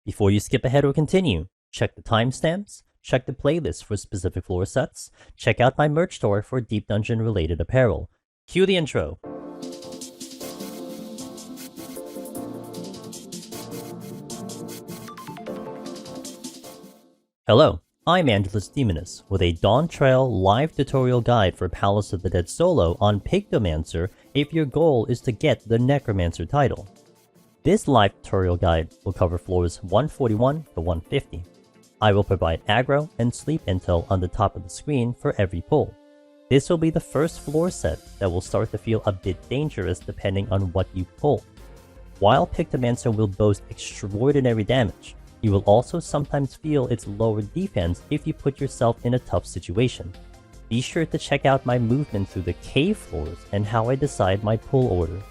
Before you skip ahead or continue, check the timestamps, check the playlist for specific floor sets, check out my merch store for Deep Dungeon related apparel. Cue the intro. Hello, I'm Angelus Demonus with a Dawntrail live tutorial guide for Palace of the Dead solo on Pictomancer if your goal is to get the Necromancer title. This live tutorial guide will cover floors 141 to 150. I will provide aggro and sleep intel on the top of the screen for every pull. This will be the first floor set that will start to feel a bit dangerous depending on what you pull. While Pictomancer will boast extraordinary damage, you will also sometimes feel its lower defense if you put yourself in a tough situation. Be sure to check out my movement through the cave floors and how I decide my pull order.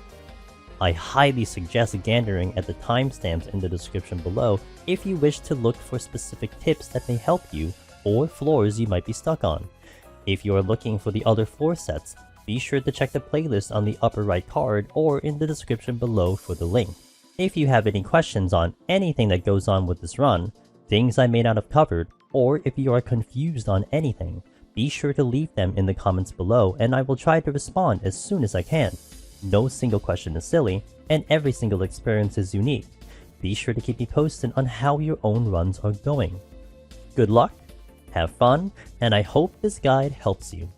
I highly suggest gandering at the timestamps in the description below if you wish to look for specific tips that may help you or floors you might be stuck on. If you are looking for the other floor sets, be sure to check the playlist on the upper right card or in the description below for the link. If you have any questions on anything that goes on with this run, things I may not have covered, or if you are confused on anything, be sure to leave them in the comments below and I will try to respond as soon as I can. No single question is silly, and every single experience is unique. Be sure to keep me posted on how your own runs are going. Good luck, have fun, and I hope this guide helps you.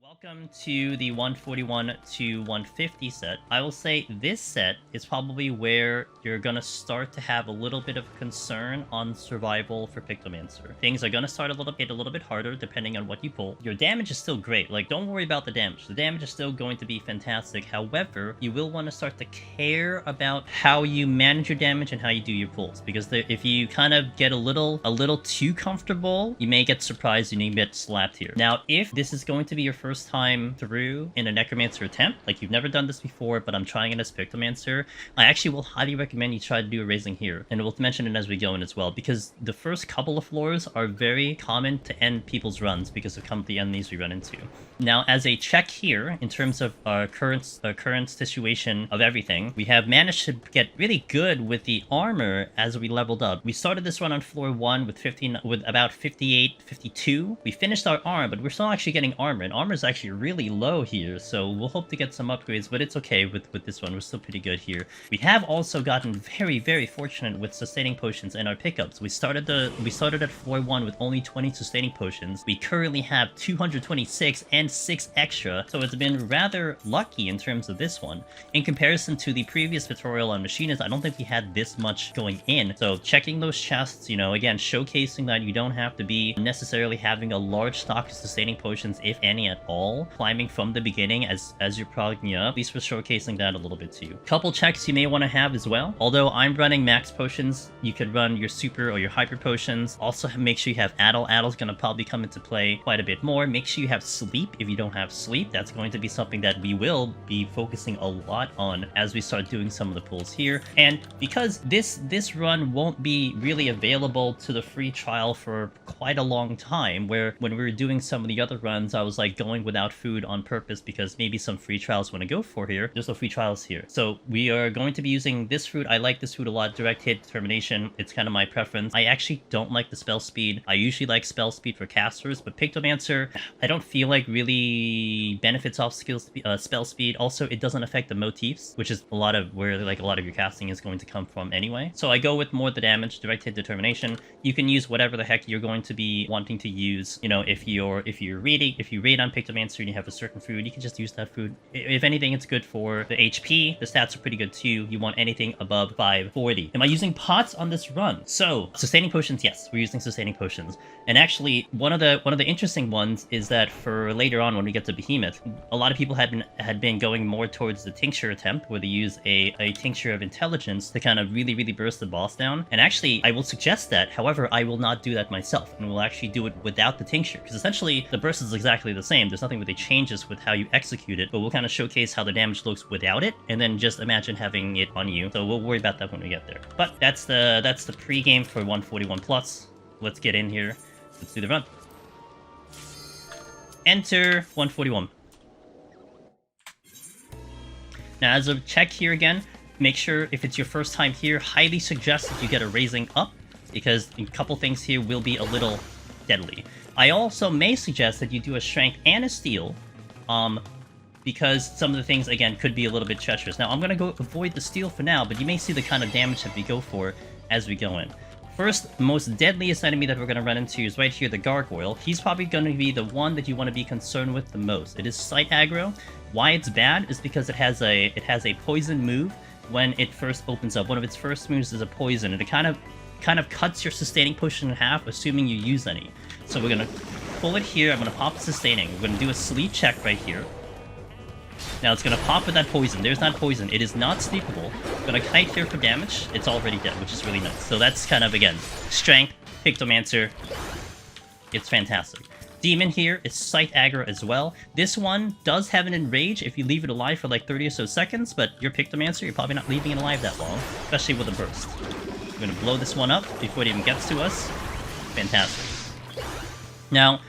Welcome to the 141 to 150 set. I will say this set is probably where you're gonna start to have a little bit of concern on survival for Pictomancer. Things are gonna start a little bit harder depending on what you pull. Your damage is still great, like don't worry about the damage. The damage is still going to be fantastic. However, you will want to start to care about how you manage your damage and how you do your pulls, because if you kind of get a little too comfortable, you may get surprised and you may get slapped here. Now, if this is going to be your first time through in a Necromancer attempt, like you've never done this before, but I'm trying it as Pictomancer, I actually will highly recommend you try to do a raising here, and we'll mention it as we go in as well, because the first couple of floors are very common to end people's runs because of the enemies we run into. Now, as a check here, in terms of our current situation of everything, we have managed to get really good with the armor as we leveled up. We started this run on floor 1 with about 58, 52. We finished our armor, but we're still actually getting armor, and armor is actually really low here, so we'll hope to get some upgrades, but it's okay with this one. We're still pretty good here. We have also gotten very fortunate with sustaining potions and our pickups. We started at floor 1 with only 20 sustaining potions. We currently have 226 and 6 extra, so it's been rather lucky in terms of this one. In comparison to the previous tutorial on machinists, I don't think we had this much going in. So checking those chests, you know, again, showcasing that you don't have to be necessarily having a large stock of sustaining potions, if any at all, climbing from the beginning as you're progging up. At least we're showcasing that a little bit too. Couple checks you may want to have as well. Although I'm running max potions, you could run your super or your hyper potions. Also make sure you have Addle. Addle's going to probably come into play quite a bit more. Make sure you have sleep. If you don't have sleep, that's going to be something that we will be focusing a lot on as we start doing some of the pulls here. And because this run won't be really available to the free trial for quite a long time, where when we were doing some of the other runs, I was like going without food on purpose because maybe some free trials want to go for here. There's no free trials here. So we are going to be using this fruit. I like this fruit a lot. Direct hit, determination. It's kind of my preference. I actually don't like the spell speed. I usually like spell speed for casters, but Pictomancer, I don't feel like really benefits off spell speed. Also, it doesn't affect the motifs, which is a lot of where a lot of your casting is going to come from anyway. So I go with more the damage, direct hit, determination. You can use whatever the heck you're going to be wanting to use. You know, if you raid on Pictomancer and you have a certain food, you can just use that food. If anything, it's good for the HP. The stats are pretty good too. You want anything above 540. Am I using pots on this run? So sustaining potions, yes, we're using sustaining potions. And actually, one of the interesting ones is that for later on when we get to Behemoth, a lot of people had been going more towards the tincture attempt, where they use a tincture of intelligence to kind of really burst the boss down. And actually, I will suggest that. However, I will not do that myself, and will actually do it without the tincture, because essentially the burst is exactly the same. There's nothing really changes with how you execute it, but we'll kind of showcase how the damage looks without it, and then just imagine having it on you. So we'll worry about that when we get there. But that's the pre-game for 141 plus. Let's get in here. Let's do the run. Enter 141. Now, as a check here again, make sure if it's your first time here, highly suggest that you get a raising up, because a couple things here will be a little deadly. I also may suggest that you do a strength and a steel, because some of the things, again, could be a little bit treacherous. Now, I'm going to go avoid the steel for now, but you may see the kind of damage that we go for as we go in. First, most deadliest enemy that we're going to run into is right here, the Gargoyle. He's probably going to be the one that you want to be concerned with the most. It is sight aggro. Why it's bad is because it has a poison move when it first opens up. One of its first moves is a poison, and it kind of cuts your sustaining potion in half, assuming you use any. So we're going to pull it here. I'm going to pop the sustaining. We're going to do a sleep check right here. Now it's going to pop with that poison. There's that poison. It is not sleepable. I'm going to kite here for damage. It's already dead, which is really nice. So that's kind of, again, strength, Pictomancer. It's fantastic. Demon here is sight aggro as well. This one does have an enrage if you leave it alive for like 30 or so seconds, but your Pictomancer, you're probably not leaving it alive that long, especially with a burst. We're going to blow this one up before it even gets to us. Fantastic. Now,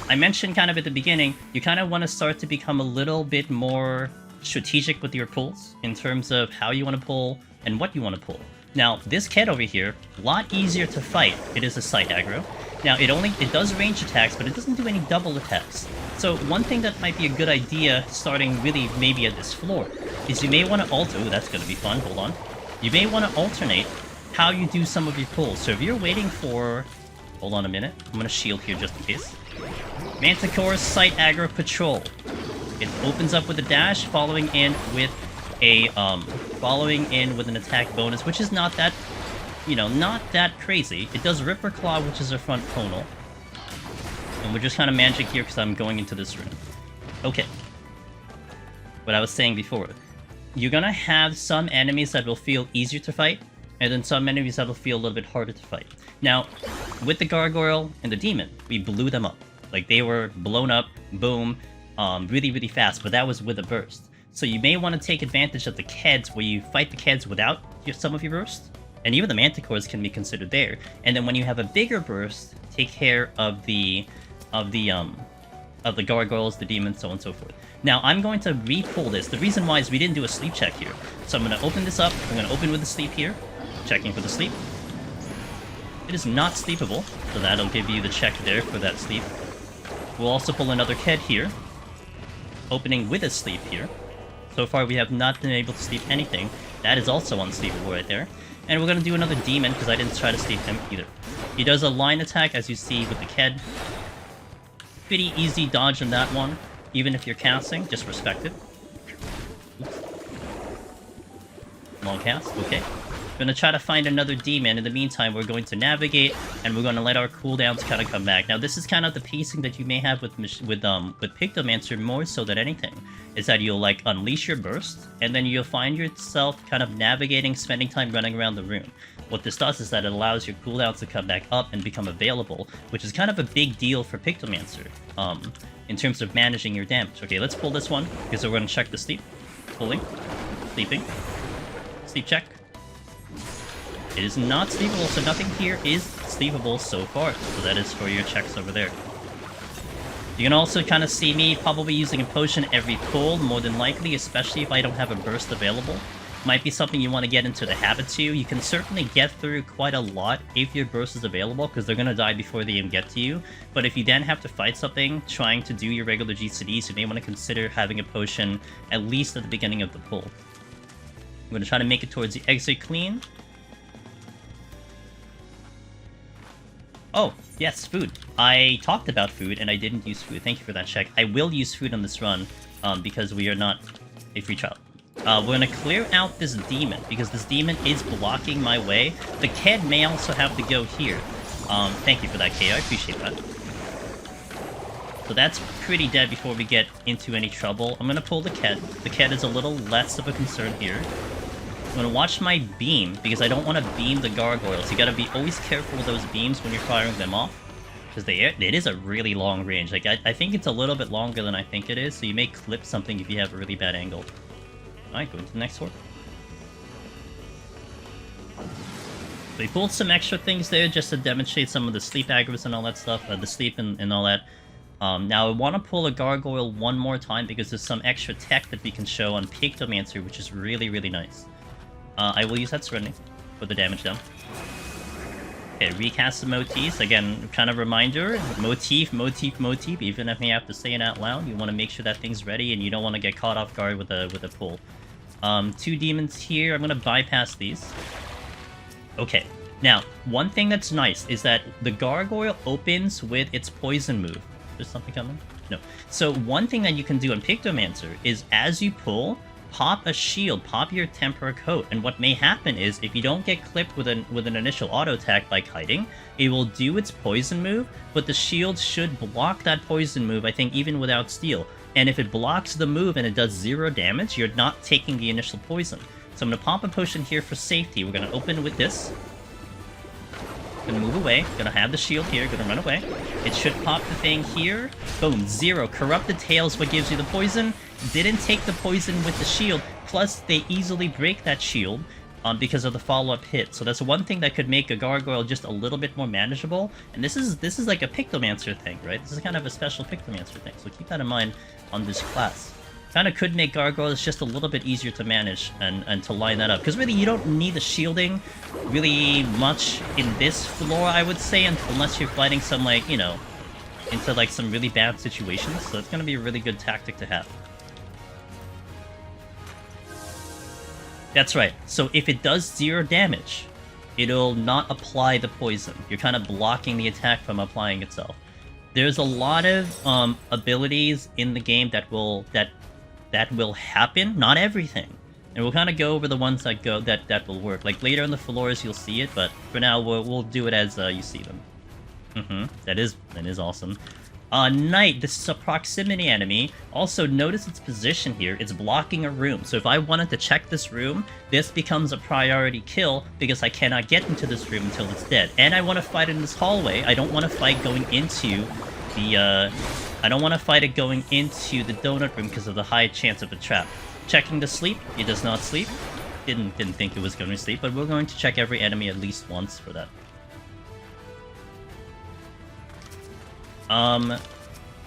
I mentioned kind of at the beginning, you kind of want to start to become a little bit more strategic with your pulls in terms of how you want to pull and what you want to pull. Now, this kid over here, a lot easier to fight. It is a sight aggro. Now, it does range attacks, but it doesn't do any double attacks. So one thing that might be a good idea, starting really maybe at this floor, is you may want to alter... Ooh, that's going to be fun. Hold on. You may want to alternate how you do some of your pulls. So if you're waiting for... Hold on a minute. I'm going to shield here just in case. Manticore Sight Aggro Patrol. It opens up with a dash, following in with an attack bonus, which is not that, not that crazy. It does Ripper Claw, which is a front tonal. And we're just kind of managing here because I'm going into this room. Okay. What I was saying before. You're gonna have some enemies that will feel easier to fight, and then some enemies that will feel a little bit harder to fight. Now, with the Gargoyle and the Demon, we blew them up. Like, they were blown up, boom, really, really fast, but that was with a burst. So you may want to take advantage of the Keds, where you fight the Keds without some of your burst, and even the Manticores can be considered there. And then when you have a bigger burst, take care of the Gargoyles, the Demons, so on and so forth. Now, I'm going to re-pull this. The reason why is we didn't do a sleep check here. So I'm going to open this up. I'm going to open with the sleep here. Checking for the sleep. It is not sleepable, so that'll give you the check there for that sleep. We'll also pull another Ked here. Opening with a sleep here. So far, we have not been able to sleep anything. That is also unsleepable right there. And we're going to do another Demon, because I didn't try to sleep him either. He does a line attack, as you see with the Ked. Pretty easy dodge on that one. Even if you're casting, just respect it. Oops. Long cast, okay. We're going to try to find another Demon. In the meantime, we're going to navigate, and we're going to let our cooldowns kind of come back. Now, this is kind of the pacing that you may have with Pictomancer more so than anything, is that you'll, like, unleash your burst, and then you'll find yourself kind of navigating, spending time running around the room. What this does is that it allows your cooldowns to come back up and become available, which is kind of a big deal for Pictomancer, in terms of managing your damage. Okay, let's pull this one, because we're going to check the sleep. Pulling. Sleeping. Sleep check. It is not sleepable, so nothing here is sleepable so far. So that is for your checks over there. You can also kind of see me probably using a potion every pull, more than likely, especially if I don't have a burst available. Might be something you want to get into the habit to. You can certainly get through quite a lot if your burst is available, because they're going to die before they even get to you. But if you then have to fight something, trying to do your regular GCDs, you may want to consider having a potion at least at the beginning of the pull. I'm going to try to make it towards the exit clean. Oh, yes, food. I talked about food, and I didn't use food. Thank you for that check. I will use food on this run, because we are not a free trial. We're going to clear out this Demon, because this Demon is blocking my way. The Ked may also have to go here. Thank you for that, KO. I appreciate that. So that's pretty dead before we get into any trouble. I'm going to pull the Ked. The Ked is a little less of a concern here. I'm going to watch my beam, because I don't want to beam the Gargoyles. You got to be always careful with those beams when you're firing them off, because it is a really long range. Like, I think it's a little bit longer than I think it is, so you may clip something if you have a really bad angle. Alright, go into the next sword. So we pulled some extra things there just to demonstrate some of the sleep aggros and all that stuff, the sleep and all that. Now I want to pull a Gargoyle one more time because there's some extra tech that we can show on Pictomancer, which is really, really nice. I will use that Serenity. Put the damage down. Okay, recast the motifs. Again, kind of reminder, motif, even if you have to say it out loud, you want to make sure that thing's ready and you don't want to get caught off guard with a pull. 2 demons here. I'm going to bypass these. Okay, now, one thing that's nice is that the Gargoyle opens with its poison move. There's something coming? No. So one thing that you can do on Pictomancer is as you pull, pop a shield, pop your Tempura Coat, and what may happen is if you don't get clipped with an initial auto attack by kiting, it will do its poison move, but the shield should block that poison move, I think, even without steel. And if it blocks the move and it does 0 damage, you're not taking the initial poison. So I'm going to pop a potion here for safety. We're going to open with this. Gonna move away, gonna have the shield here, gonna run away. It should pop the thing here. Boom, 0. Corrupted Tail's what gives you the poison. Didn't take the poison with the shield, plus they easily break that shield because of the follow-up hit. So that's one thing that could make a Gargoyle just a little bit more manageable. And this is like a Pictomancer thing, right? This is kind of a special Pictomancer thing, so keep that in mind on this class. Kind of could make Gargoyles just a little bit easier to manage and to line that up. Because really, you don't need the shielding really much in this floor, I would say, unless you're fighting some, like, you know, into, like, some really bad situations. So it's going to be a really good tactic to have. That's right. So if it does 0 damage, it'll not apply the poison. You're kind of blocking the attack from applying itself. There's a lot of abilities in the game that will happen, not everything. And we'll kind of go over the ones that will work. Like later in the floors you'll see it, but for now we'll do it as you see them. That is awesome. Knight, this is a proximity enemy. Also notice its position here, it's blocking a room. So if I wanted to check this room, this becomes a priority kill because I cannot get into this room until it's dead. And I want to fight in this hallway. I don't want to fight going into the I don't want to fight it going into the donut room because of the high chance of a trap. Checking the sleep, it does not sleep. Didn't think it was going to sleep, but we're going to check every enemy at least once for that.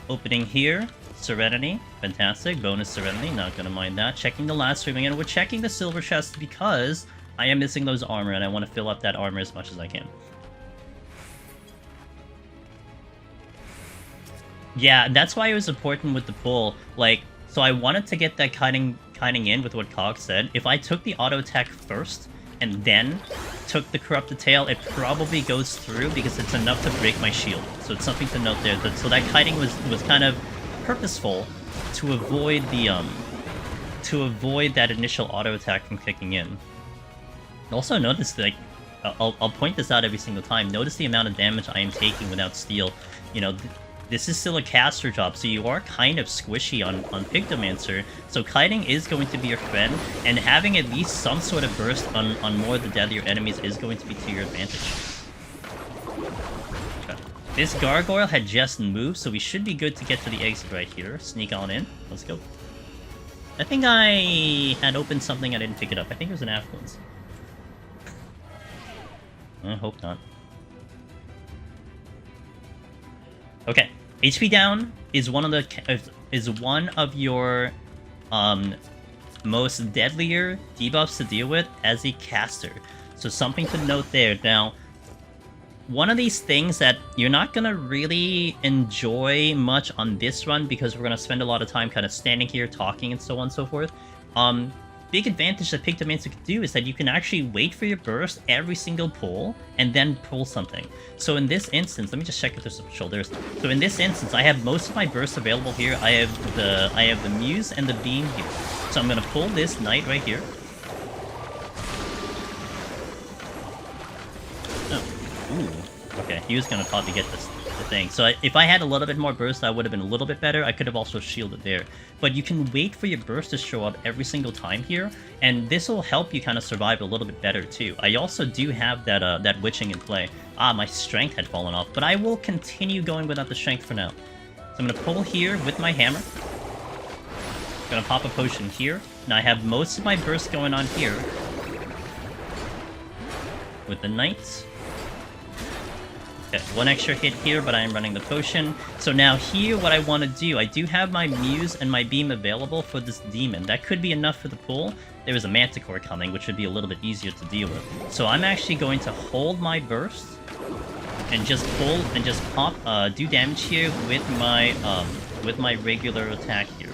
Opening here, Serenity, fantastic, bonus Serenity, not gonna mind that. Checking the last room again, we're checking the silver chest because I am missing those armor and I want to fill up that armor as much as I can. Yeah, that's why it was important with the pull. Like, so I wanted to get that kiting in with what Cog said. If I took the auto attack first and then took the Corrupted Tail, it probably goes through because it's enough to break my shield. So it's something to note there. So that kiting was kind of purposeful to avoid the that initial auto attack from kicking in. Also notice, like, I'll point this out every single time. Notice the amount of damage I am taking without steel. You know, this is still a caster job, so you are kind of squishy on Pictomancer, so kiting is going to be your friend, and having at least some sort of burst on more of the deadlier enemies is going to be to your advantage. Okay. This Gargoyle had just moved, so we should be good to get to the exit right here. Sneak on in. Let's go. I think I had opened something, I didn't pick it up. I think it was an affluence. I hope not. Okay, HP down is one of your most deadlier debuffs to deal with as a caster. So something to note there. Now, one of these things that you're not gonna really enjoy much on this run because we're gonna spend a lot of time kind of standing here talking and so on and so forth. Big advantage that Pictomancer can do is that you can actually wait for your burst every single pull and then pull something. So in this instance, let me just check if there's some shoulders. So in this instance, I have most of my bursts available here. I have the Muse and the Beam here. So I'm gonna pull this Knight right here. Oh, ooh. Okay, he was gonna probably get the thing. So if I had a little bit more burst, that would have been a little bit better. I could have also shielded there. But you can wait for your burst to show up every single time here, and this will help you kind of survive a little bit better too. I also do have that witching in play. Ah, my strength had fallen off, but I will continue going without the strength for now. So I'm gonna pull here with my hammer. Gonna pop a potion here. Now I have most of my burst going on here with the Knights. Okay, 1 extra hit here, but I am running the potion. So now here, what I want to do, I do have my Muse and my Beam available for this demon. That could be enough for the pull. There is a Manticore coming, which would be a little bit easier to deal with. So I'm actually going to hold my burst and just pull and just pop, do damage here with my regular attack here.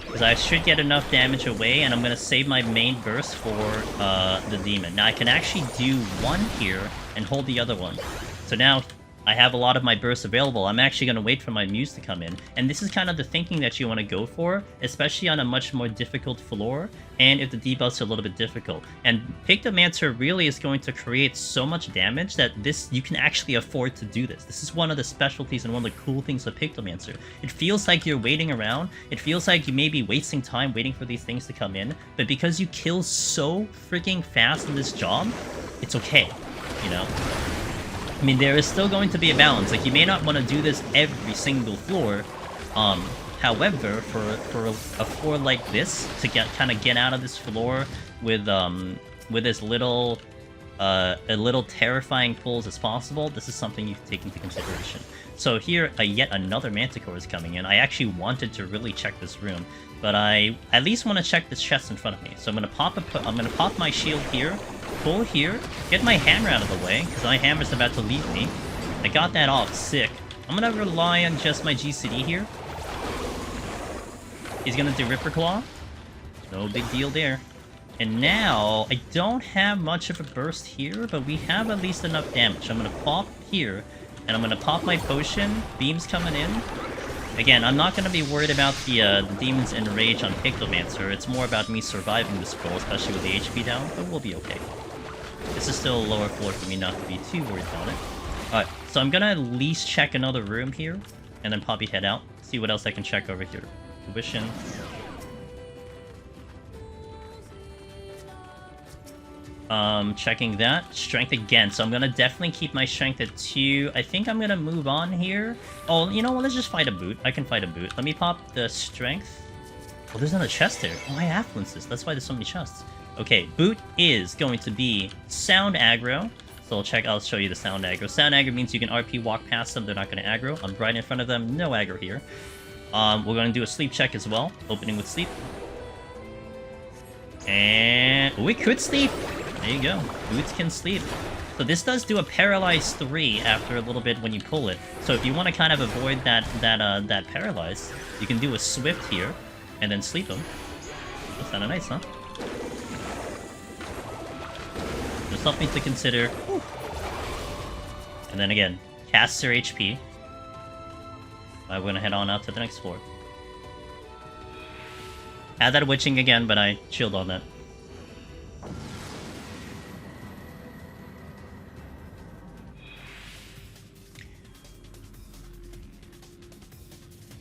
Because I should get enough damage away, and I'm going to save my main burst for the demon. Now I can actually do one here and hold the other one. So now I have a lot of my bursts available. I'm actually going to wait for my Muse to come in. And this is kind of the thinking that you want to go for, especially on a much more difficult floor, and if the debuffs are a little bit difficult. And Pictomancer really is going to create so much damage that you can actually afford to do this. This is one of the specialties and one of the cool things of Pictomancer. It feels like you're waiting around. It feels like you may be wasting time waiting for these things to come in. But because you kill so freaking fast in this job, it's okay, you know? I mean, there is still going to be a balance. Like, you may not want to do this every single floor. However, for a floor like this, to kind of get out of this floor with as little terrifying pulls as possible, this is something you can take into consideration. So here, yet another Manticore is coming in. I actually wanted to really check this room, but I at least want to check this chest in front of me. So I'm gonna pop my shield here, pull here, get my hammer out of the way, because my hammer's about to leave me. I got that off, sick. I'm gonna rely on just my GCD here. He's gonna do Ripper Claw. No big deal there. And now, I don't have much of a burst here, but we have at least enough damage. I'm gonna pop here, and I'm gonna pop my potion. Beam's coming in. Again, I'm not gonna be worried about the Demon's Enrage on Pictomancer. It's more about me surviving this scroll, especially with the HP down, but we'll be okay. This is still a lower floor for me not to be too worried about it. Alright, so I'm gonna at least check another room here, and then probably head out. See what else I can check over here. Tuition. Checking that. Strength again, so I'm gonna definitely keep my strength at 2. I think I'm gonna move on here. Oh, you know what, let's just fight a Bhoot. I can fight a Bhoot. Let me pop the strength. Oh, there's another chest there. Oh, I affluence this. That's why there's so many chests. Okay, Bhoot is going to be sound aggro. So I'll show you the sound aggro. Sound aggro means you can RP walk past them, they're not gonna aggro. I'm right in front of them, no aggro here. We're gonna do a sleep check as well. Opening with sleep. And we could sleep. There you go. Boots can sleep. So this does do a Paralyze 3 after a little bit when you pull it. So if you want to kind of avoid that Paralyze, you can do a Swift here, and then sleep him. That's kind of nice, huh? There's something to consider. Whew. And then again, caster HP. We're gonna head on out to the next floor. Had that witching again, but I chilled on that.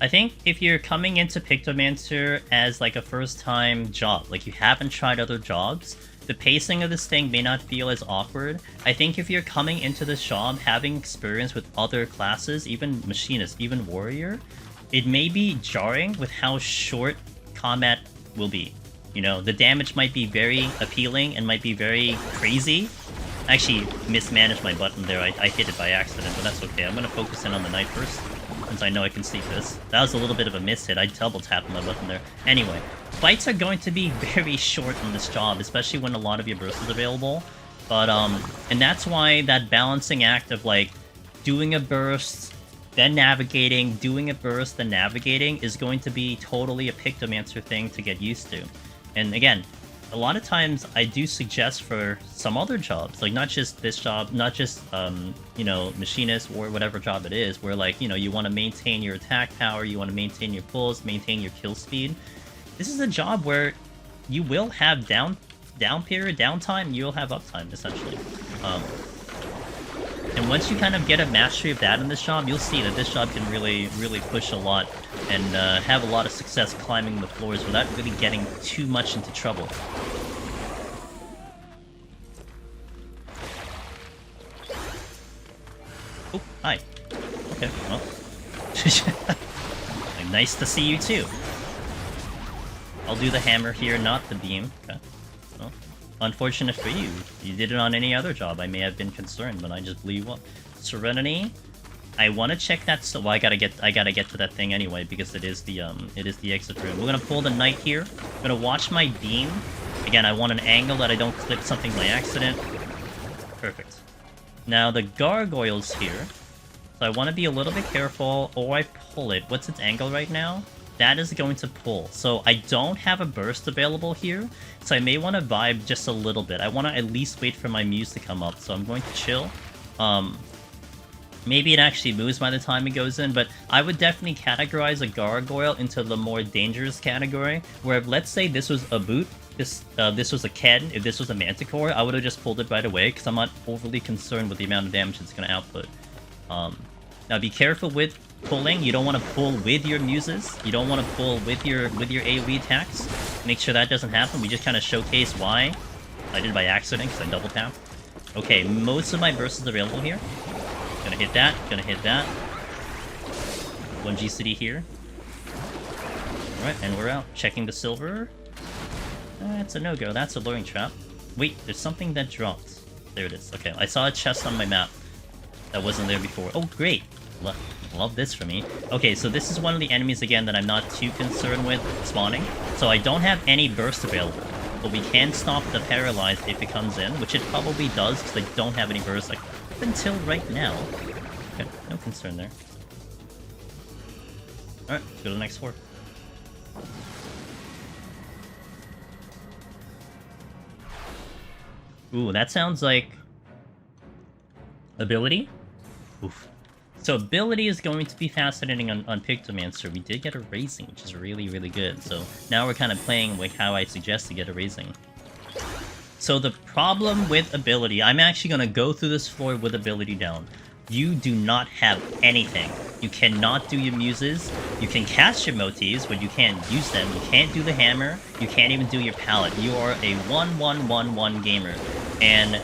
I think if you're coming into Pictomancer as like a first-time job, like you haven't tried other jobs, the pacing of this thing may not feel as awkward. I think if you're coming into this job having experience with other classes, even Machinist, even Warrior, it may be jarring with how short combat will be. You know, the damage might be very appealing and might be very crazy. I actually mismanaged my button there. I hit it by accident, but that's okay. I'm going to focus in on the knight first, since I know I can sleep this. That was a little bit of a miss hit. I double tapped my button there. Anyway, fights are going to be very short on this job, especially when a lot of your burst is available. But, and that's why that balancing act of, like, doing a burst, then navigating, doing a burst, then navigating is going to be totally a Pictomancer thing to get used to. And again, a lot of times I do suggest for some other jobs, like not just this job, not just, you know, Machinist or whatever job it is, where like, you know, you want to maintain your attack power, you want to maintain your pulls, maintain your kill speed. This is a job where you will have down period, downtime, you'll have uptime, essentially. And once you kind of get a mastery of that in this job, you'll see that this job can really, really push a lot and have a lot of success climbing the floors without really getting too much into trouble. Oh, hi. Okay, well. Nice to see you too. I'll do the hammer here, not the beam. Okay. Well, unfortunate for you. You did it on any other job, I may have been concerned, but I just blew you up. Serenity. I want to check that. So, well, I gotta get to that thing anyway because it is the exit room. We're gonna pull the knight here. I'm gonna watch my beam. Again, I want an angle that I don't clip something by accident. Perfect. Now the gargoyles here. So I want to be a little bit careful, or I pull it. What's its angle right now? That is going to pull. So I don't have a burst available here, so I may want to vibe just a little bit. I want to at least wait for my Muse to come up, so I'm going to chill. Maybe it actually moves by the time it goes in, but I would definitely categorize a Gargoyle into the more dangerous category, where if, let's say this was a Bhoot, this was a Ken, if this was a Manticore, I would have just pulled it right away, because I'm not overly concerned with the amount of damage it's going to output. Now be careful with pulling. You don't want to pull with your Muses. You don't want to pull with your AoE attacks. Make sure that doesn't happen. We just kind of showcase why. I did it by accident, because I double tapped. Okay, most of my bursts is available here. Gonna hit that, gonna hit that. 1G City here. Alright, and we're out. Checking the silver. That's a no-go, that's a luring trap. Wait, there's something that dropped. There it is, okay. I saw a chest on my map that wasn't there before. Oh, great! Love this for me. Okay, so this is one of the enemies, again, that I'm not too concerned with spawning. So I don't have any burst available. But we can stop the paralyzed if it comes in, which it probably does, because I don't have any burst, like, up until right now. Okay, no concern there. Alright, let's go to the next floor. Ooh, that sounds like... ability? Oof. So ability is going to be fascinating on Pictomancer. We did get a raising, which is really, really good. So now we're kind of playing like how I suggest to get a raising. So the problem with ability, I'm actually going to go through this floor with ability down. You do not have anything. You cannot do your Muses. You can cast your motifs, but you can't use them. You can't do the hammer. You can't even do your palette. You are a 1-1-1-1 gamer. And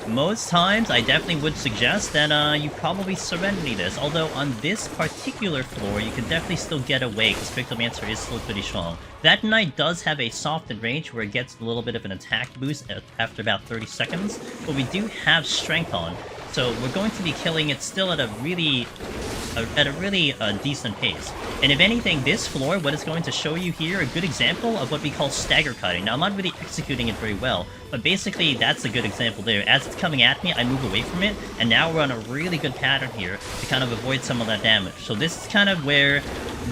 most times, I definitely would suggest that you probably Serenity this. Although on this particular floor, you can definitely still get away, because Pictomancer is still pretty strong. That Knight does have a softened range, where it gets a little bit of an attack boost after about 30 seconds, but we do have Strength on. So we're going to be killing it still at a really decent pace. And if anything, this floor, what it's going to show you here, a good example of what we call stagger cutting. Now, I'm not really executing it very well, but basically, that's a good example there. As it's coming at me, I move away from it, and now we're on a really good pattern here to kind of avoid some of that damage. So this is kind of where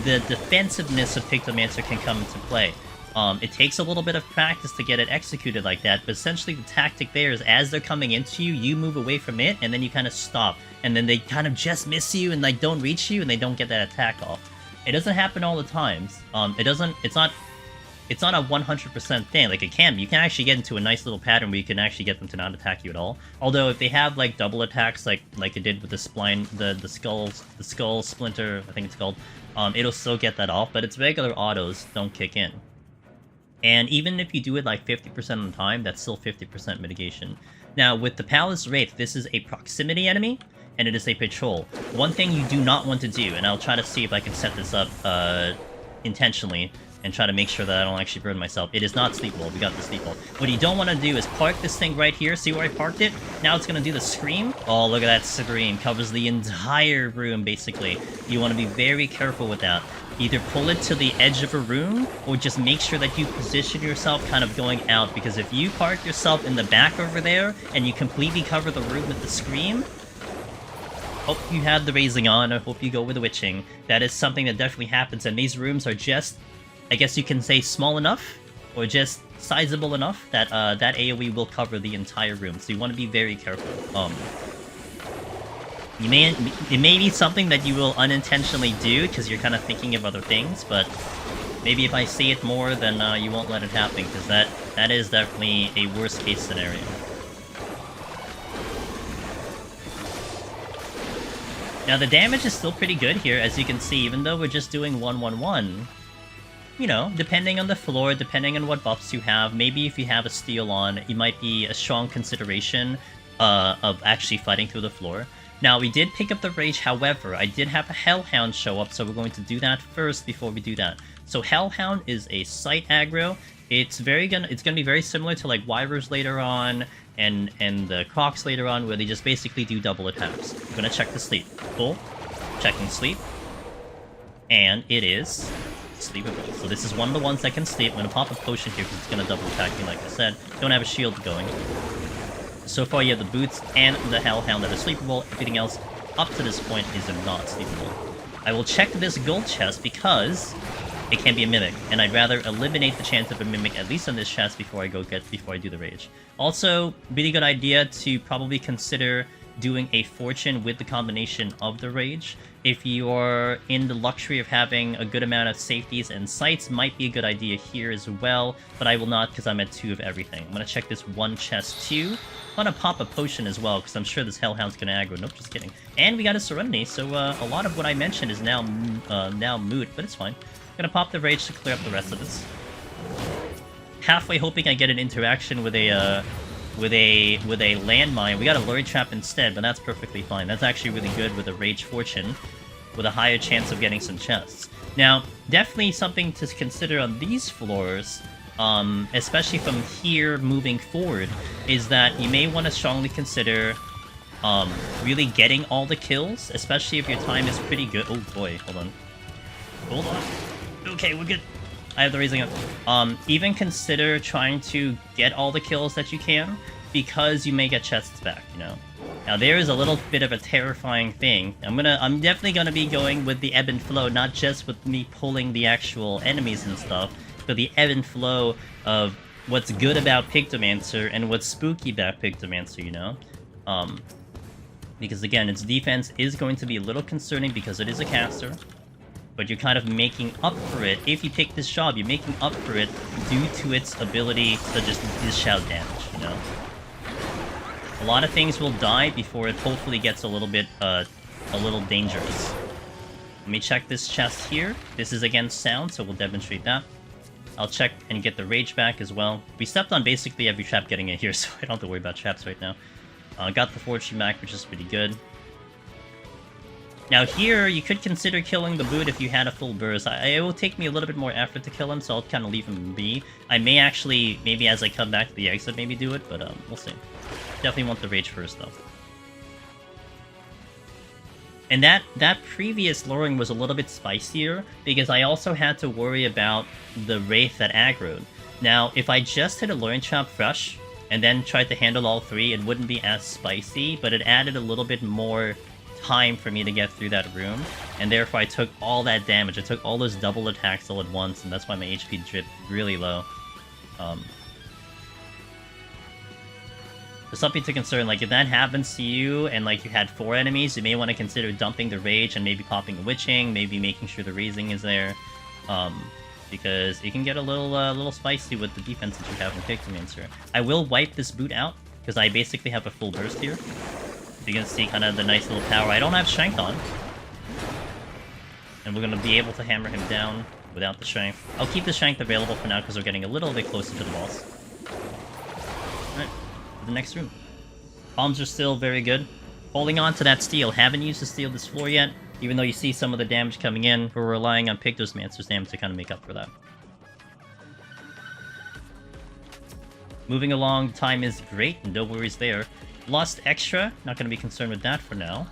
the defensiveness of Pictomancer can come into play. It takes a little bit of practice to get it executed like that, but essentially the tactic there is as they're coming into you, you move away from it, and then you kind of stop. And then they kind of just miss you and like don't reach you, and they don't get that attack off. It doesn't happen all the times. It's not a 100% thing. Like, it can be. You can actually get into a nice little pattern where you can actually get them to not attack you at all. Although if they have like double attacks, like it did with the spline, the skull splinter, I think it's called, it'll still get that off. But its regular autos don't kick in. And even if you do it like 50% of the time, that's still 50% mitigation. Now, with the Palace Wraith, this is a proximity enemy, and it is a patrol. One thing you do not want to do, and I'll try to see if I can set this up intentionally, and try to make sure that I don't actually burn myself. It is not Sleepable. We got the Sleepable. What you don't want to do is park this thing right here. See where I parked it? Now it's going to do the Scream. Oh, look at that Scream. Covers the entire room, basically. You want to be very careful with that. Either pull it to the edge of a room, or just make sure that you position yourself kind of going out, because if you park yourself in the back over there, and you completely cover the room with the Scream, hope you have the Raising on, or hope you go with the Witching. That is something that definitely happens, and these rooms are just, I guess you can say, small enough, or just sizable enough, that that AoE will cover the entire room, so you want to be very careful. It may be something that you will unintentionally do, because you're kind of thinking of other things, but maybe if I say it more, then you won't let it happen, because that is definitely a worst case scenario. Now the damage is still pretty good here, as you can see, even though we're just doing 1-1-1. You know, depending on the floor, depending on what buffs you have, maybe if you have a Steel on, it might be a strong consideration of actually fighting through the floor. Now, we did pick up the Rage, however, I did have a Hellhound show up, so we're going to do that first before we do that. So Hellhound is a sight aggro. It's gonna be very similar to like Wyvers later on and the Crocs later on, where they just basically do double attacks. I'm gonna check the sleep. Full. Checking sleep. And it is Sleepable. So this is one of the ones that can sleep. I'm gonna pop a potion here because it's gonna double attack me, like I said. Don't have a shield going. So far you have the Boots and the Hellhound that are sleepable. Everything else up to this point is not sleepable. I will check this gold chest because it can be a Mimic, and I'd rather eliminate the chance of a Mimic, at least on this chest, before I do the Rage. Also, really good idea to probably consider doing a Fortune with the combination of the Rage. If you're in the luxury of having a good amount of safeties and sights, might be a good idea here as well, but I will not because I'm at 2 of everything. I'm going to check this one chest too. I'm going to pop a potion as well because I'm sure this Hellhound's going to aggro. Nope, just kidding. And we got a Serenity, so a lot of what I mentioned is now moot, but it's fine. I'm going to pop the Rage to clear up the rest of this. Halfway hoping I get an interaction with a landmine. We got a Lure Trap instead, but that's perfectly fine. That's actually really good with a Rage Fortune, with a higher chance of getting some chests. Now, definitely something to consider on these floors, especially from here moving forward, is that you may want to strongly consider really getting all the kills, especially if your time is pretty good. Oh boy, hold on. Hold on. Okay, we're good. I have the raising up. Even consider trying to get all the kills that you can, because you may get chests back, you know? Now there is a little bit of a terrifying thing. I'm definitely gonna be going with the ebb and flow, not just with me pulling the actual enemies and stuff, but the ebb and flow of what's good about Pictomancer and what's spooky about Pictomancer, you know? Because again, its defense is going to be a little concerning because it is a caster. But you're kind of making up for it. If you take this job, you're making up for it due to its ability to just dish out damage, you know? A lot of things will die before it hopefully gets a little dangerous. Let me check this chest here. This is against sound, so we'll demonstrate that. I'll check and get the Rage back as well. We stepped on basically every trap getting in here, so I don't have to worry about traps right now. Got the Fortune back, which is pretty good. Now here, you could consider killing the Bhoot if you had a full burst. It will take me a little bit more effort to kill him, so I'll kind of leave him be. I may actually, maybe as I come back to the exit, maybe do it, but we'll see. Definitely want the Rage first, though. And that previous luring was a little bit spicier, because I also had to worry about the Wraith that aggroed. Now, if I just hit a luring trap fresh, and then tried to handle all 3, it wouldn't be as spicy, but it added a little bit more time for me to get through that room, and therefore I took all that damage. I took all those double attacks all at once, and that's why my HP dripped really low. There's something to concern, like if that happens to you and like you had 4 enemies, you may want to consider dumping the Rage and maybe popping a Witching, maybe making sure the raising is there, because it can get a little spicy with the defense that you have in Pictomancer. I will wipe this Bhoot out, because I basically have a full burst here. You can see kind of the nice little power. I don't have strength on. And we're going to be able to hammer him down without the strength. I'll keep the strength available for now because we're getting a little bit closer to the boss. Alright, to the next room. Bombs are still very good. Holding on to that steel. Haven't used the steel this floor yet. Even though you see some of the damage coming in, we're relying on Pictomancer's damage to kind of make up for that. Moving along, time is great, and no worries there. Lost extra, not going to be concerned with that for now.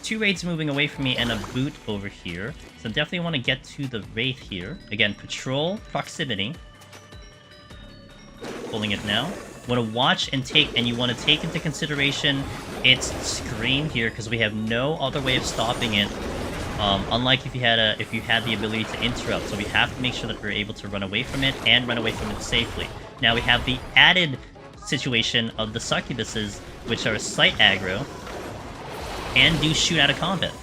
2 raids moving away from me and a Bhoot over here. So definitely want to get to the Wraith here. Again, patrol, proximity. Pulling it now. Want to watch and take, and you want to take into consideration its screen here, because we have no other way of stopping it. Unlike if you had the ability to interrupt. So we have to make sure that we're able to run away from it and run away from it safely. Now we have the added situation of the Succubuses, which are sight aggro, and do shoot out of combat.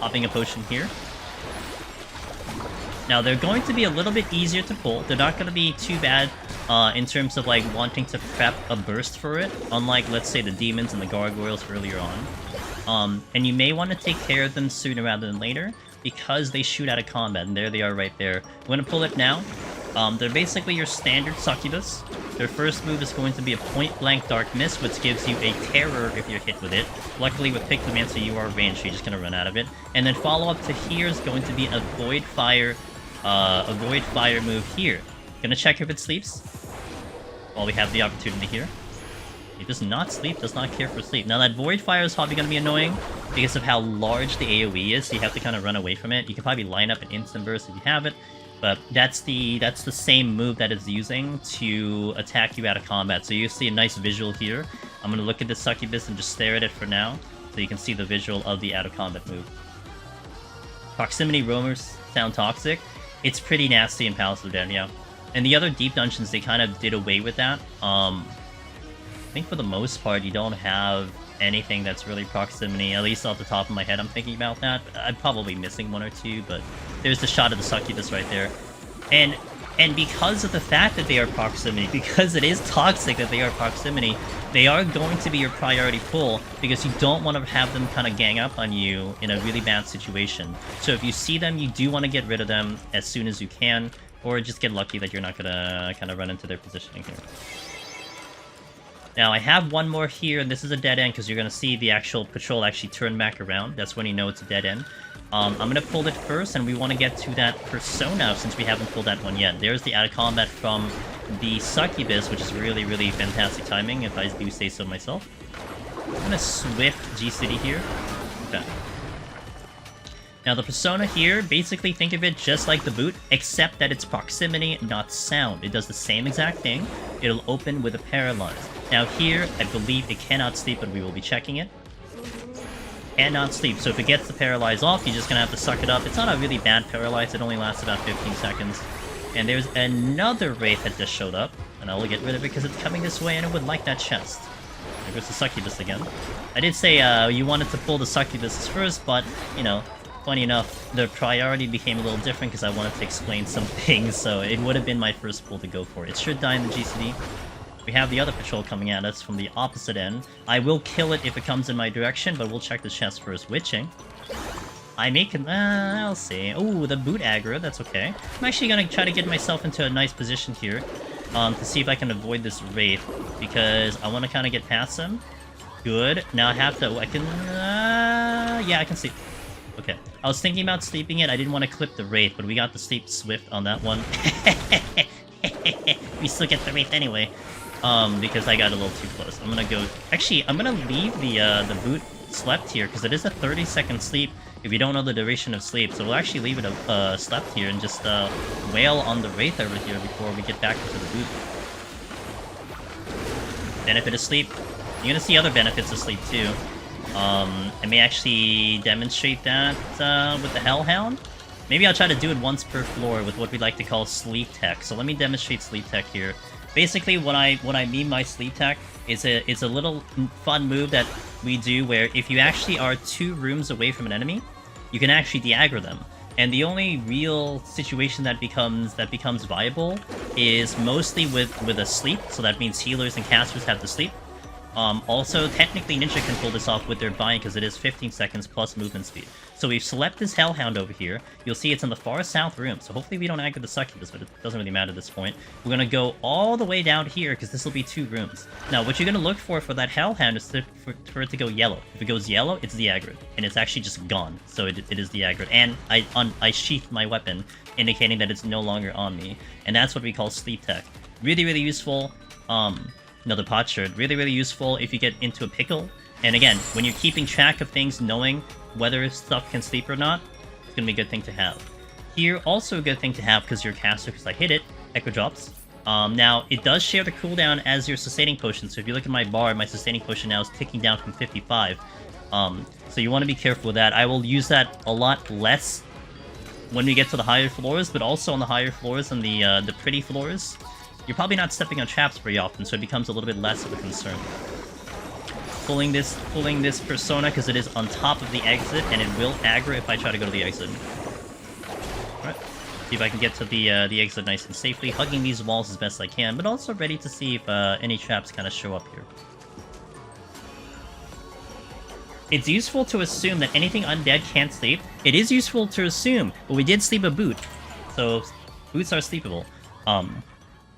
Popping a potion here. Now they're going to be a little bit easier to pull. They're not going to be too bad in terms of like wanting to prep a burst for it, unlike let's say the demons and the gargoyles earlier on. And you may want to take care of them sooner rather than later, because they shoot out of combat, and there they are right there. I'm going to pull it now. They're basically your standard Succubus. Their first move is going to be a point-blank Dark Mist, which gives you a terror if you're hit with it. Luckily with Pictomancer you are ranged, so you're just going to run out of it. And then follow-up to here is going to be a Void Fire move here. Gonna check if it sleeps while we have the opportunity here. It does not sleep, does not care for sleep. Now that Void Fire is probably gonna be annoying because of how large the AoE is, so you have to kind of run away from it. You can probably line up an instant burst if you have it, but that's the same move that it's using to attack you out of combat. So you see a nice visual here. I'm gonna look at the Succubus and just stare at it for now, so you can see the visual of the out of combat move. Proximity roamers sound toxic. It's pretty nasty in Palace of the Dead, yeah. And the other deep dungeons, they kind of did away with that. I think for the most part, you don't have anything that's really proximity, at least off the top of my head I'm thinking about that. I'm probably missing one or two, but there's the shot of the Succubus right there. And because of the fact that they are proximity, because it is toxic that they are proximity, they are going to be your priority pull, because you don't want to have them kind of gang up on you in a really bad situation. So if you see them, you do want to get rid of them as soon as you can, or just get lucky that you're not going to kind of run into their positioning here. Now, I have one more here, and this is a dead end, because you're going to see the actual patrol actually turn back around. That's when you know it's a dead end. I'm going to pull it first, and we want to get to that Persona, since we haven't pulled that one yet. There's the out-of-combat from the Succubus, which is really, really fantastic timing, if I do say so myself. I'm going to Swift G-City here. Okay. Now, the Persona here, basically think of it just like the Bhoot, except that it's proximity, not sound. It does the same exact thing. It'll open with a Paralyze. Now here, I believe it cannot sleep, but we will be checking it. Cannot sleep, so if it gets the Paralyze off, you're just gonna have to suck it up. It's not a really bad Paralyze, it only lasts about 15 seconds. And there's another Wraith that just showed up, and I will get rid of it because it's coming this way and it would like that chest. There goes the Succubus again. I did say you wanted to pull the Succubus first, but, you know, funny enough, the priority became a little different because I wanted to explain some things, so it would have been my first pull to go for. It should die in the GCD. We have the other patrol coming at us from the opposite end. I will kill it if it comes in my direction, but we'll check the chest first. Witching. I make it... I'll see. Oh, the Bhoot aggro. That's okay. I'm actually going to try to get myself into a nice position here to see if I can avoid this Wraith, because I want to kind of get past him. Good. Now I have to... I can... yeah, I can sleep. Okay. I was thinking about sleeping it. I didn't want to clip the Wraith, but we got the Sleep Swift on that one. We still get the Wraith anyway. Because I got a little too close. I'm gonna go... Actually, I'm gonna leave the Bhoot slept here, because it is a 30-second sleep if you don't know the duration of sleep. So we'll actually leave it slept here and just wail on the Wraith over here before we get back into the Bhoot. Benefit of sleep. You're gonna see other benefits of sleep too. I may actually demonstrate that with the Hellhound. Maybe I'll try to do it once per floor with what we like to call sleep tech. So let me demonstrate sleep tech here. Basically, what I mean by sleep tech is it's a little fun move that we do where if you actually are 2 rooms away from an enemy, you can actually de-aggro them. And the only real situation that becomes viable is mostly with a sleep. So that means healers and casters have to sleep. Also, technically, Ninja can pull this off with their bind because it is 15 seconds plus movement speed. So we've selected this Hellhound over here. You'll see it's in the far south room, so hopefully we don't aggro the Succubus, but it doesn't really matter at this point. We're going to go all the way down here because this will be 2 rooms. Now, what you're going to look for that Hellhound is for it to go yellow. If it goes yellow, it's de-aggroed, and it's actually just gone. So it is de-aggroed. And I sheathed my weapon, indicating that it's no longer on me. And that's what we call sleep tech. Really, really useful. Another potsherd. Really, really useful if you get into a pickle. And again, when you're keeping track of things, knowing whether stuff can sleep or not, it's going to be a good thing to have. Here, also a good thing to have because you're a caster, because I hit it, Echo Drops. Now, it does share the cooldown as your sustaining potion, so if you look at my bar, my sustaining potion now is ticking down from 55. So you want to be careful with that. I will use that a lot less when we get to the higher floors, but also on the higher floors and the pretty floors. You're probably not stepping on traps very often, so it becomes a little bit less of a concern. Pulling this Persona because it is on top of the exit, and it will aggro if I try to go to the exit. Alright, see if I can get to the exit nice and safely, hugging these walls as best I can, but also ready to see if any traps kind of show up here. It's useful to assume that anything undead can't sleep. It is useful to assume, but we did sleep a Bhoot, so Bhoots are sleepable.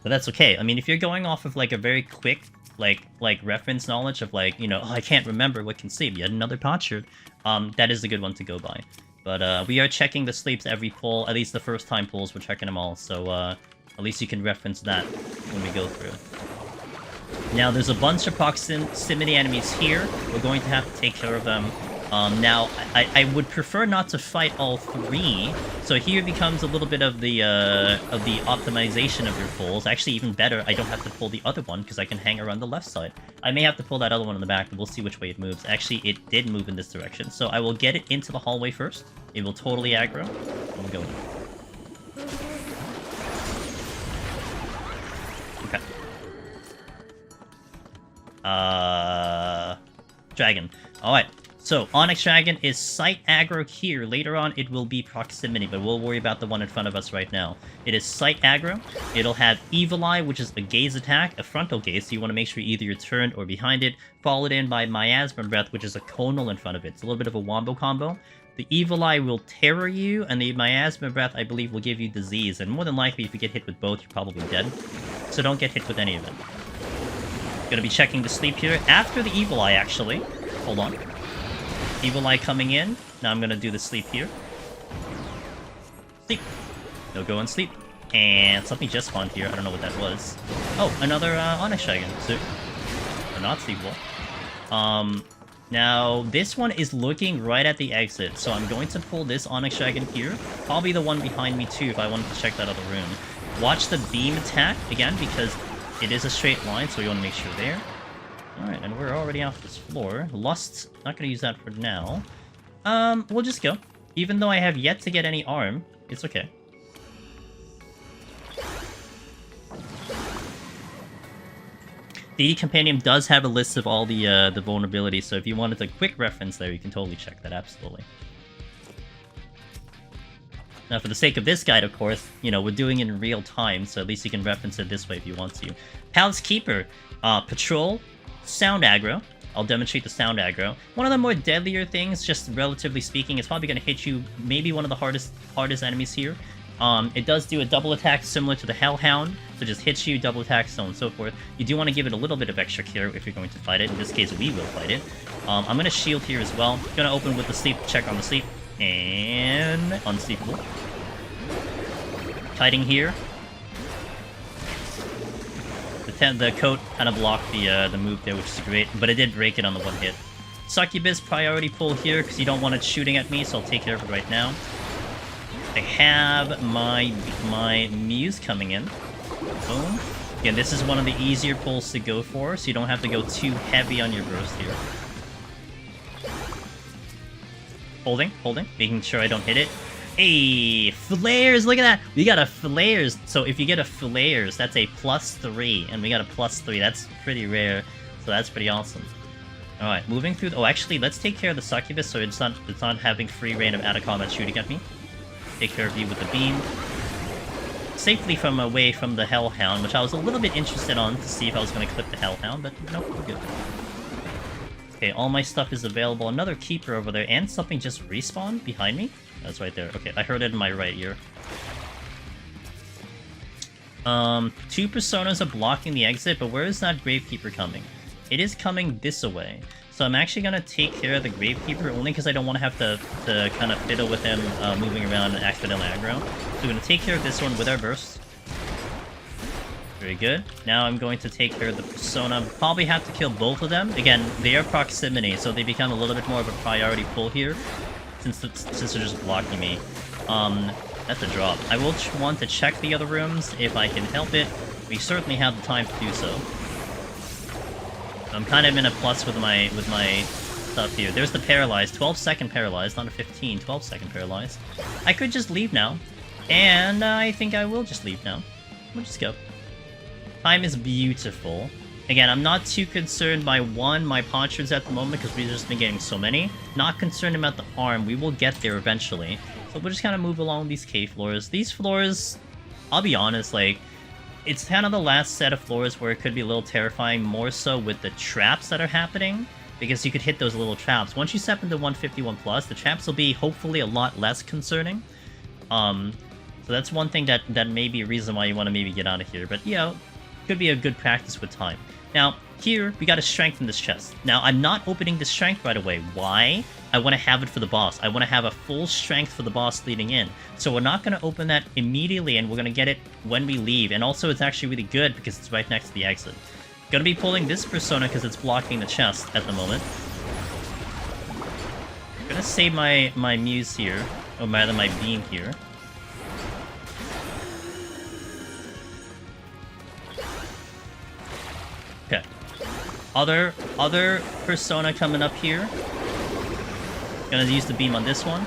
But that's okay. I mean, if you're going off of like a very quick, like reference knowledge of like, you know, oh, I can't remember what can sleep, yet another potsherd, that is a good one to go by. But we are checking the sleeps every pull, at least the first time pulls, we're checking them all. So At least you can reference that when we go through. Now, there's a bunch of proximity enemies here. We're going to have to take care of them. Now, I would prefer not to fight all three. So here becomes a little bit of the optimization of your pulls. Actually, even better, I don't have to pull the other one because I can hang around the left side. I may have to pull that other one in the back, but we'll see which way it moves. Actually, it did move in this direction. So I will get it into the hallway first. It will totally aggro. And we'll go in. Okay. Dragon. Alright. So, Onyx Dragon is sight aggro here. Later on, it will be proximity, but we'll worry about the one in front of us right now. It is sight aggro. It'll have Evil Eye, which is a gaze attack, a frontal gaze, so you want to make sure either you're turned or behind it, followed in by Miasma Breath, which is a conal in front of it. It's a little bit of a wombo combo. The Evil Eye will terror you, and the Miasma Breath, I believe, will give you disease, and more than likely, if you get hit with both, you're probably dead. So don't get hit with any of it. Gonna be checking the sleep here. After the Evil Eye, actually. Hold on. Evil Eye coming in. Now I'm gonna do the sleep here. Sleep. No go and sleep. And something just spawned here. I don't know what that was. Oh, another Onyx Dragon. So, not sleepable. Now this one is looking right at the exit, so I'm going to pull this Onyx Dragon here. Probably the one behind me too, if I wanted to check that other room. Watch the beam attack again because it is a straight line, so we want to make sure there. Alright, and we're already off this floor. Lust, not going to use that for now. We'll just go. Even though I have yet to get any arm, it's okay. The Compendium does have a list of all the vulnerabilities, so if you wanted a quick reference there, you can totally check that, absolutely. Now, for the sake of this guide, of course, you know, we're doing it in real time, so at least you can reference it this way if you want to. Palace Keeper, Patrol, Sound Aggro. I'll demonstrate the Sound Aggro. One of the more deadlier things, just relatively speaking, it's probably going to hit you, maybe one of the hardest enemies here. It does do a double attack similar to the Hellhound, so just hits you, double attack, so on and so forth. You do want to give it a little bit of extra care if you're going to fight it. In this case, we will fight it. I'm going to shield here as well. Going to open with the sleep, check on the sleep, and Unsleepable. Kiting here. The coat kind of blocked the move there, which is great, but it did break it on the one hit. Succubus, priority pull here, because you don't want it shooting at me, so I'll take care of it right now. I have my Muse coming in. Boom. Again, this is one of the easier pulls to go for, so you don't have to go too heavy on your burst here. Holding, making sure I don't hit it. Hey, flares, look at that! We got a flares, so if you get a flares, that's a +3, and we got a +3, that's pretty rare, so that's pretty awesome. Alright, moving through, oh actually, let's take care of the Succubus, so it's not having free reign of out-of-combat shooting at me. Take care of you with the beam. Safely from away from the Hellhound, which I was a little bit interested on to see if I was going to clip the Hellhound, but nope, we're good. Okay, all my stuff is available. Another Keeper over there, and something just respawned behind me. That's right there. Okay, I heard it in my right ear. 2 Personas are blocking the exit, but where is that Gravekeeper coming? It is coming this way. So I'm actually going to take care of the Gravekeeper, only because I don't want to have to kind of fiddle with him moving around and accidental aggro. So we're going to take care of this one with our burst. Very good. Now I'm going to take care of the Persona. Probably have to kill both of them. Again, they are proximity, so they become a little bit more of a priority pull here. Since they're just blocking me. That's a drop. I will want to check the other rooms if I can help it. We certainly have the time to do so. I'm kind of in a plus with my stuff here. There's the paralyzed. 12-second paralyzed, not a 15. 12-second paralyzed. I could just leave now. And I think I will just leave now. We'll just go. Time is beautiful. Again, I'm not too concerned by my potsherds at the moment because we've just been getting so many. Not concerned about the arm. We will get there eventually. So we'll just kind of move along these cave floors. These floors, I'll be honest, like, it's kind of the last set of floors where it could be a little terrifying, more so with the traps that are happening, because you could hit those little traps. Once you step into 151+, the traps will be hopefully a lot less concerning. So that's one thing that may be a reason why you want to maybe get out of here. But, you know, could be a good practice with time. Now, here, we gotta strengthen this chest. Now, I'm not opening the strength right away. Why? I want to have it for the boss. I want to have a full strength for the boss leading in. So we're not going to open that immediately, and we're going to get it when we leave. And also, it's actually really good because it's right next to the exit. Gonna be pulling this persona because it's blocking the chest at the moment. Gonna save my Muse here, or rather my beam here. Okay. Other persona coming up here. Gonna use the beam on this one.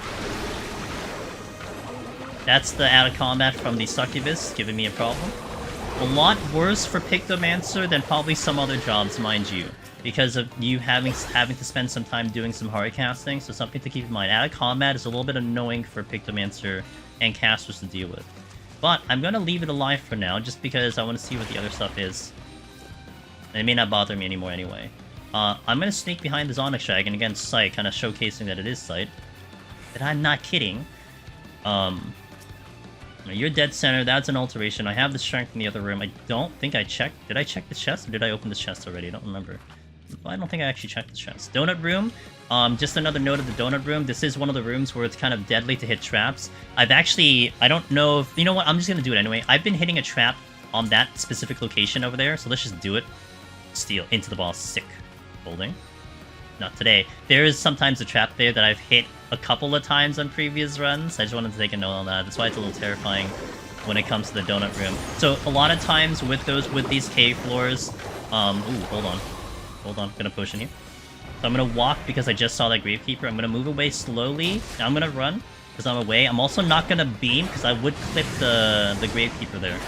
That's the out of combat from the Succubus, giving me a problem. A lot worse for Pictomancer than probably some other jobs, mind you, because of you having to spend some time doing some hard casting, so something to keep in mind. Out of combat is a little bit annoying for Pictomancer and casters to deal with. But I'm gonna leave it alive for now, just because I want to see what the other stuff is. It may not bother me anymore anyway. I'm gonna sneak behind this Onyx Dragon, again, Sight, kind of showcasing that it is Sight. But I'm not kidding. You're dead center, that's an alteration. I have the strength in the other room. I don't think I checked. Did I check the chest, or did I open the chest already? I don't remember. I don't think I actually checked the chest. Donut room. Just another note of the donut room. This is one of the rooms where it's kind of deadly to hit traps. I don't know if... You know what? I'm just gonna do it anyway. I've been hitting a trap on that specific location over there, so let's just do it. Steal into the boss. Sick. Holding. Not today. There is sometimes a trap there that I've hit a couple of times on previous runs. I just wanted to take a note on that. That's why it's a little terrifying when it comes to the donut room. So a lot of times with these cave floors, ooh, hold on, gonna push in here. So I'm gonna walk because I just saw that Gravekeeper. I'm gonna move away slowly. Now I'm gonna run because I'm away. I'm also not gonna beam because I would clip the Gravekeeper there.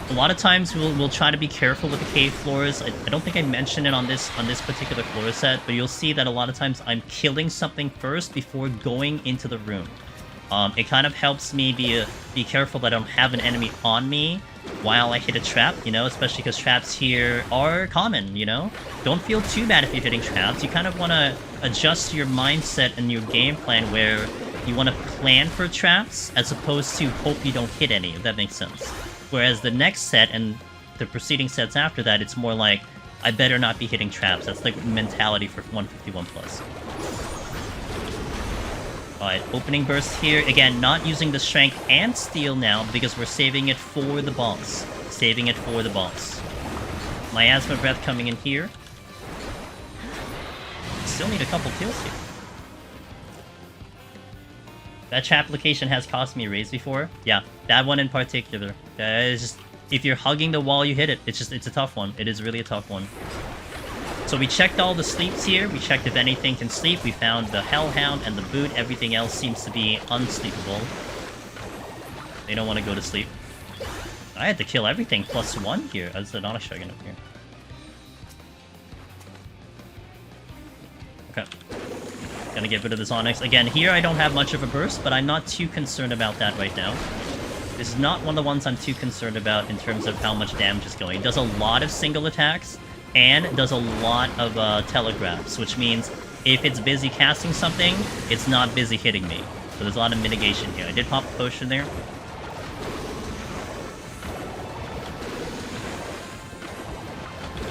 A lot of times we'll try to be careful with the cave floors. I don't think I mentioned it on this particular floor set, but you'll see that a lot of times I'm killing something first before going into the room. It kind of helps me be careful that I don't have an enemy on me while I hit a trap, you know, especially because traps here are common, you know? Don't feel too bad if you're hitting traps. You kind of want to adjust your mindset and your game plan where you want to plan for traps as opposed to hope you don't hit any, if that makes sense. Whereas the next set and the preceding sets after that, it's more like, I better not be hitting traps. That's like mentality for 151 plus. Alright, opening burst here. Again, not using the strength and steel now because we're saving it for the boss. Saving it for the boss. Miasma breath coming in here. Still need a couple kills here. That trap location has cost me a raise before. Yeah, that one in particular. It's just, if you're hugging the wall, you hit it. It's a tough one. It is really a tough one. So we checked all the sleeps here. We checked if anything can sleep. We found the Hellhound and the Bhoot. Everything else seems to be unsleepable. They don't want to go to sleep. I had to kill everything +1 here. That's an Onyx Dragon up here. Okay. Gonna get rid of this Onyx. Again, here I don't have much of a burst, but I'm not too concerned about that right now. This is not one of the ones I'm too concerned about in terms of how much damage is going. It does a lot of single attacks, and it does a lot of telegraphs, which means if it's busy casting something, it's not busy hitting me. So there's a lot of mitigation here. I did pop a potion there.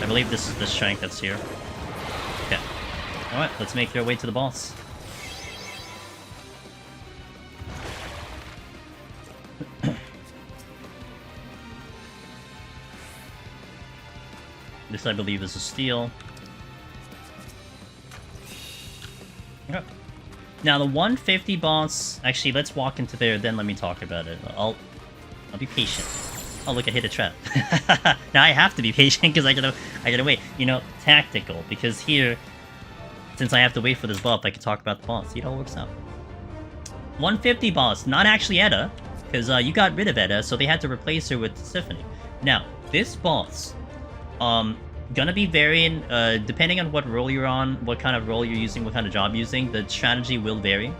I believe this is the strength that's here. Okay. Alright, let's make our way to the boss. This, I believe, is a steal. Okay. Now, the 150 boss... Actually, let's walk into there, then let me talk about it. I'll be patient. Oh, look, I hit a trap. Now I have to be patient, because I gotta wait. You know, tactical, because here... Since I have to wait for this buff, I can talk about the boss. See, it all works out. 150 boss, not actually Edda, because you got rid of Edda, so they had to replace her with Tisiphone. Now, this boss... gonna be varying, depending on what role you're on, what kind of role you're using, what kind of job you're using, the strategy will vary.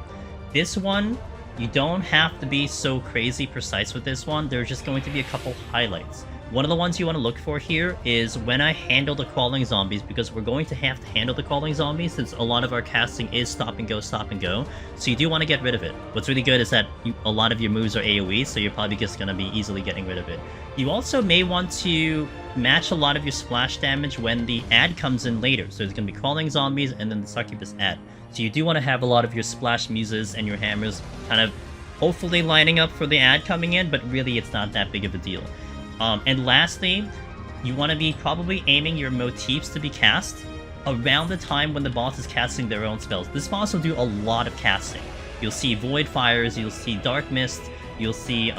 This one, you don't have to be so crazy precise with this one, there's just going to be a couple highlights. One of the ones you want to look for here is when I handle the crawling zombies, because we're going to have to handle the crawling zombies since a lot of our casting is stop and go, so you do want to get rid of it. What's really good is that a lot of your moves are AoE, so you're probably just going to be easily getting rid of it. You also may want to match a lot of your splash damage when the ad comes in later. So there's going to be crawling zombies and then the succubus ad. So you do want to have a lot of your splash muses and your hammers kind of hopefully lining up for the ad coming in, but really it's not that big of a deal. And lastly, you want to be probably aiming your motifs to be cast around the time when the boss is casting their own spells. This boss will do a lot of casting. You'll see Void Fires, you'll see Dark Mist, you'll see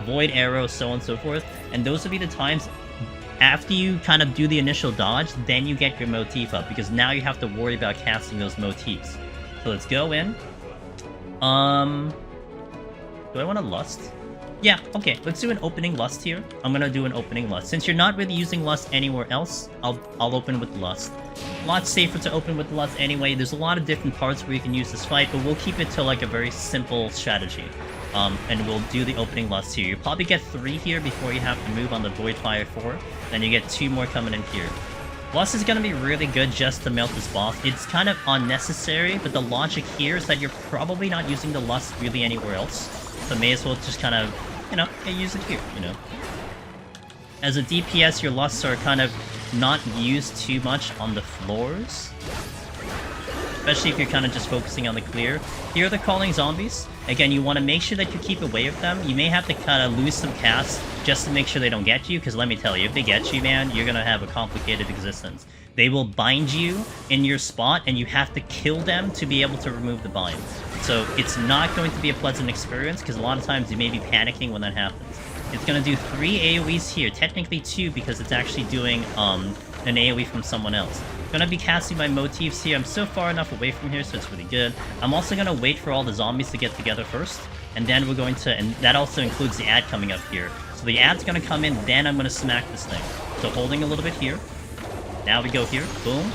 Void Arrow, so on and so forth. And those will be the times after you kind of do the initial dodge, then you get your motif up, because now you have to worry about casting those motifs. So let's go in. Do I want to Lust? Yeah, okay, let's do an opening Lust here. I'm gonna do an opening Lust. Since you're not really using Lust anywhere else, I'll open with Lust. A lot safer to open with Lust anyway. There's a lot of different parts where you can use this fight, but we'll keep it to like a very simple strategy. And we'll do the opening Lust here. You'll probably get 3 here before you have to move on the Void Fire 4. Then you get 2 more coming in here. Lust is going to be really good just to melt this boss. It's kind of unnecessary, but the logic here is that you're probably not using the Lust really anywhere else. So may as well just kind of, you know, use it here, you know. As a DPS, your Lusts are kind of not used too much on the floors. Especially if you're kind of just focusing on the clear. Here are the crawling zombies. Again, you want to make sure that you keep away from them. You may have to kind of lose some casts just to make sure they don't get you, because let me tell you, if they get you, man, you're going to have a complicated existence. They will bind you in your spot, and you have to kill them to be able to remove the bind. So it's not going to be a pleasant experience, because a lot of times you may be panicking when that happens. It's going to do 3 AoEs here, technically 2, because it's actually doing an AoE from someone else. Gonna be casting my motifs here. I'm so far enough away from here, so it's really good. I'm also gonna wait for all the zombies to get together first, and then we're going to, and that also includes the ad coming up here. So the ad's gonna come in, then I'm gonna smack this thing. So holding a little bit here. Now we go here, boom.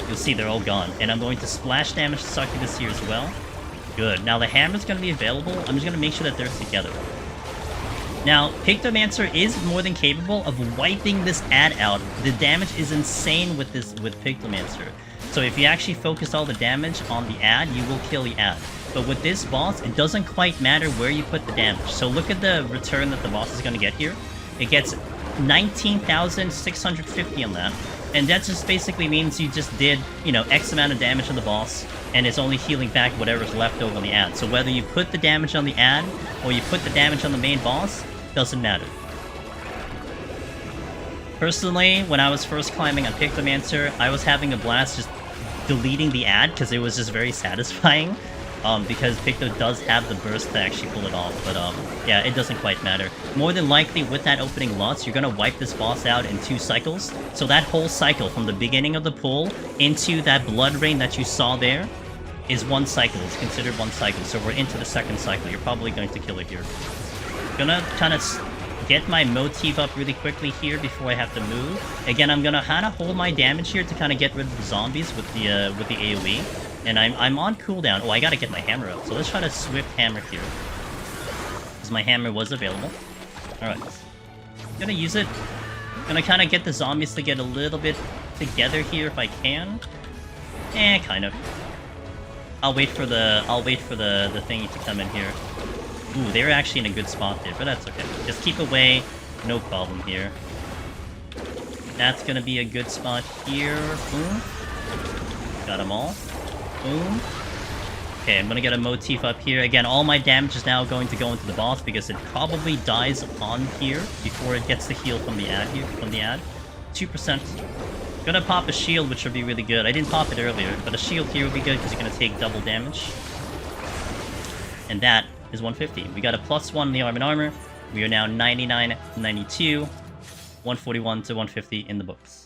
You'll see they're all gone. And I'm going to splash damage to Succubus here as well. Good. Now the hammer's gonna be available. I'm just gonna make sure that they're together. Now, Pictomancer is more than capable of wiping this ad out. The damage is insane with Pictomancer. So if you actually focus all the damage on the ad, you will kill the ad. But with this boss, it doesn't quite matter where you put the damage. So look at the return that the boss is going to get here. It gets 19,650 on that. And that just basically means you just did, you know, X amount of damage on the boss, and it's only healing back whatever's left over on the ad. So whether you put the damage on the ad, or you put the damage on the main boss, doesn't matter. Personally, when I was first climbing on Pictomancer, I was having a blast just deleting the ad because it was just very satisfying. Because Picto does have the burst to actually pull it off, but yeah, it doesn't quite matter. More than likely, with that opening Lust, you're gonna wipe this boss out in 2 cycles. So that whole cycle, from the beginning of the pull into that blood rain that you saw there, is 1 cycle. It's considered 1 cycle, so we're into the 2nd cycle. You're probably going to kill it here. Gonna kind of get my motif up really quickly here before I have to move. Again, I'm gonna kind of hold my damage here to kind of get rid of the zombies with the AoE. And I'm on cooldown. Oh, I gotta get my hammer up. So let's try to swift hammer here, because my hammer was available. Alright. Gonna use it. Gonna kind of get the zombies to get a little bit together here if I can. Kind of. I'll wait for the thingy to come in here. Ooh, they're actually in a good spot there, but that's okay. Just keep away, no problem here. That's gonna be a good spot here. Boom. Got them all. Boom. Okay, I'm gonna get a motif up here. Again, all my damage is now going to go into the boss because it probably dies on here before it gets the heal from the ad here, 2%. Gonna pop a shield, which would be really good. I didn't pop it earlier, but a shield here would be good because you're gonna take double damage. And that is 150. We got a +1 in the armor. We are now 99, 92, 141 to 150 in the books.